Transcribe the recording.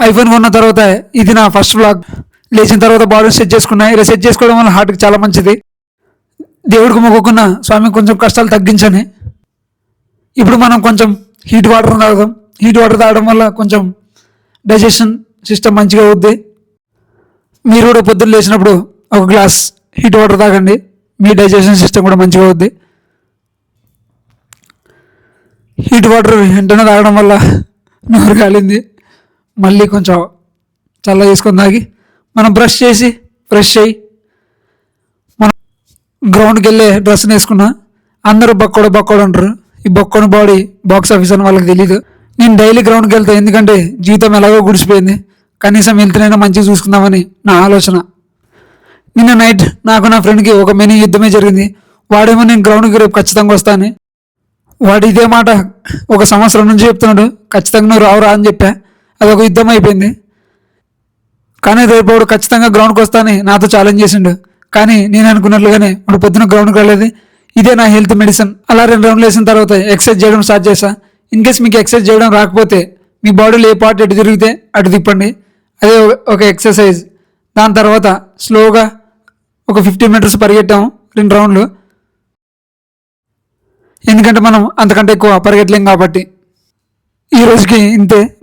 IPhone కొన్న తర్వాత ఇది నా ఫస్ట్ వ్లాగ్. లేచిన తర్వాత బాడీ సెట్ చేసుకున్నా. ఇలా సెట్ చేసుకోవడం వల్ల హార్ట్కి చాలా మంచిది. దేవుడికి మొక్కుకున్న స్వామి కొంచెం కష్టాలు తగ్గించని. ఇప్పుడు మనం కొంచెం హీట్ వాటర్ తాగుదాం. హీట్ వాటర్ తాగడం వల్ల కొంచెం డైజెషన్ సిస్టమ్ మంచిగా అవుద్ది. మీరు కూడా పొద్దున్న లేచినప్పుడు ఒక గ్లాస్ హీట్ వాటర్ తాగండి. మీ డైజెషన్ సిస్టమ్ కూడా మంచిగా అవుద్ది. హీట్ వాటర్ వెంటనే తాగడం వల్ల నోరు కాలింది. మళ్ళీ కొంచెం చల్ల చేసుకొని తాగి మనం బ్రష్ చేసి ఫ్రెష్ అయ్యి మనం గ్రౌండ్కి వెళ్ళే డ్రెస్ని వేసుకున్నా. అందరూ బక్కోడు అంటారు. ఈ బొక్కని బాడీ బాక్స్ ఆఫీస్ అని వాళ్ళకి తెలియదు. నేను డైలీ గ్రౌండ్కి వెళ్తాను, ఎందుకంటే జీవితం ఎలాగో గుడిసిపోయింది. కనీసం వెళ్తేనైనా మంచిగా చూసుకుందామని నా ఆలోచన. నిన్న నైట్ నాకు నా ఫ్రెండ్కి ఒక మినీ యుద్ధమే జరిగింది. వాడేమో నేను గ్రౌండ్కి రేపు ఖచ్చితంగా వస్తాను. వాడు ఇదే మాట ఒక సంవత్సరం నుంచి చెప్తున్నాడు, ఖచ్చితంగా నువ్వు రావురా అని చెప్పా. అదొక యుద్ధం అయిపోయింది. కానీ రేపు వాడు ఖచ్చితంగా గ్రౌండ్కి వస్తానని నాతో ఛాలెంజ్ చేసిండు. కానీ నేను అనుకున్నట్లుగానే వాడు పొద్దున గ్రౌండ్కి రాలేదు. ఇదే నా హెల్త్ మెడిసిన్. అలా 2 రౌండ్లు వేసిన తర్వాత ఎక్సర్సైజ్ చేయడం స్టార్ట్ చేశా. ఇన్ కేస్ మీకు ఎక్సర్సైజ్ చేయడం రాకపోతే మీ బాడీలో ఏ పార్ట్ ఎటు తిరిగితే అటు తిప్పండి. అదే ఒక ఎక్సర్సైజ్. దాని తర్వాత స్లోగా ఒక 15 మీటర్స్ పరిగెట్టాము 2 రౌండ్లు. ఎందుకంటే మనం అంతకంటే ఎక్కువ పరిగెట్టలేం కాబట్టి. ఈ రోజుకి ఇంతే.